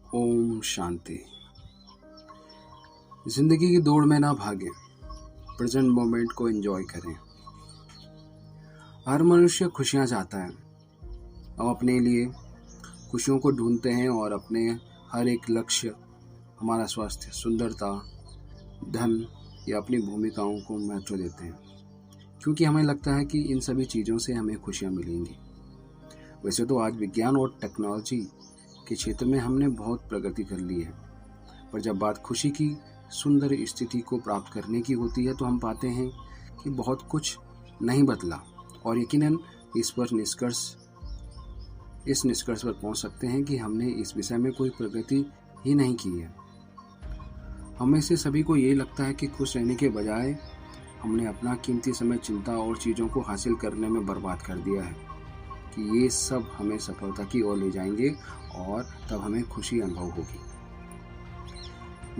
ओम शांति। जिंदगी की दौड़ में ना भागें, प्रेजेंट मोमेंट को एंजॉय करें। हर मनुष्य खुशियां चाहता है। हम अपने लिए खुशियों को ढूंढते हैं और अपने हर एक लक्ष्य, हमारा स्वास्थ्य, सुंदरता, धन या अपनी भूमिकाओं को महत्व देते हैं, क्योंकि हमें लगता है कि इन सभी चीज़ों से हमें खुशियां मिलेंगी। वैसे तो आज विज्ञान और टेक्नोलॉजी के क्षेत्र में हमने बहुत प्रगति कर ली है, पर जब बात खुशी की सुंदर स्थिति को प्राप्त करने की होती है तो हम पाते हैं कि बहुत कुछ नहीं बदला और यकीनन इस निष्कर्ष पर पहुंच सकते हैं कि हमने इस विषय में कोई प्रगति ही नहीं की है। हमें से सभी को यही लगता है कि खुश रहने के बजाय हमने अपना कीमती समय चिंता और चीज़ों को हासिल करने में बर्बाद कर दिया है कि ये सब हमें सफलता की ओर ले जाएंगे और तब हमें खुशी अनुभव होगी।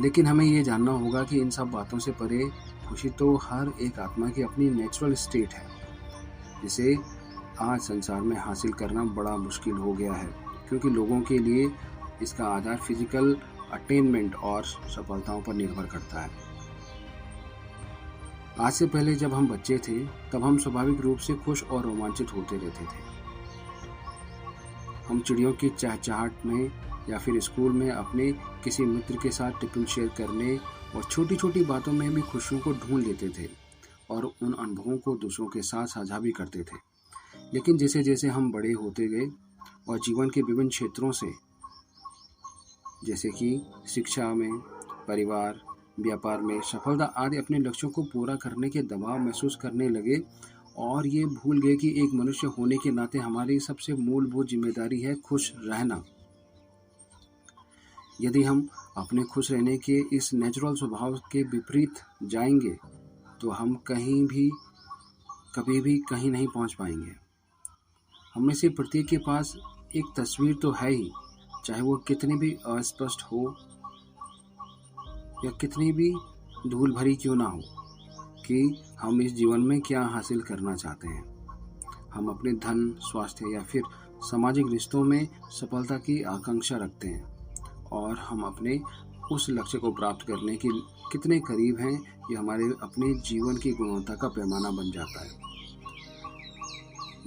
लेकिन हमें ये जानना होगा कि इन सब बातों से परे खुशी तो हर एक आत्मा की अपनी नेचुरल स्टेट है, जिसे आज संसार में हासिल करना बड़ा मुश्किल हो गया है, क्योंकि लोगों के लिए इसका आधार फिजिकल अटेनमेंट और सफलताओं पर निर्भर करता है। आज से पहले जब हम बच्चे थे तब हम स्वाभाविक रूप से खुश और रोमांचित होते रहते थे। हम चिड़ियों की चहचहाट में या फिर स्कूल में अपने किसी मित्र के साथ टिफिन शेयर करने और छोटी छोटी बातों में भी खुशियों को ढूंढ लेते थे और उन अनुभवों को दूसरों के साथ साझा भी करते थे। लेकिन जैसे जैसे हम बड़े होते गए और जीवन के विभिन्न क्षेत्रों से, जैसे कि शिक्षा में, परिवार, व्यापार में सफलता आदि, अपने लक्ष्यों को पूरा करने के दबाव महसूस करने लगे और ये भूल गए कि एक मनुष्य होने के नाते हमारी सबसे मूलभूत जिम्मेदारी है खुश रहना। यदि हम अपने खुश रहने के इस नेचुरल स्वभाव के विपरीत जाएंगे तो हम कभी भी कहीं नहीं पहुंच पाएंगे। हम में से प्रत्येक के पास एक तस्वीर तो है ही, चाहे वो कितनी भी अस्पष्ट हो या कितनी भी धूल भरी क्यों ना हो, कि हम इस जीवन में क्या हासिल करना चाहते हैं। हम अपने धन, स्वास्थ्य या फिर सामाजिक रिश्तों में सफलता की आकांक्षा रखते हैं और हम अपने उस लक्ष्य को प्राप्त करने के कितने करीब हैं, ये हमारे अपने जीवन की गुणवत्ता का पैमाना बन जाता है।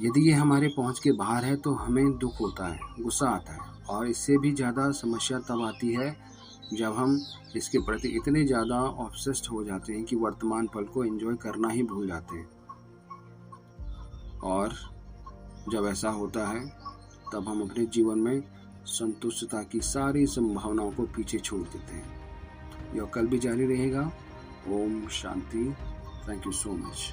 यदि ये हमारे पहुंच के बाहर है तो हमें दुख होता है, गुस्सा आता है, और इससे भी ज़्यादा समस्या तब आती है जब हम इसके प्रति इतने ज़्यादा ऑब्सेस्ड हो जाते हैं कि वर्तमान पल को एंजॉय करना ही भूल जाते हैं। और जब ऐसा होता है तब हम अपने जीवन में संतुष्टता की सारी संभावनाओं को पीछे छोड़ देते हैं। यह कल भी जारी रहेगा। ओम शांति। Thank you so much.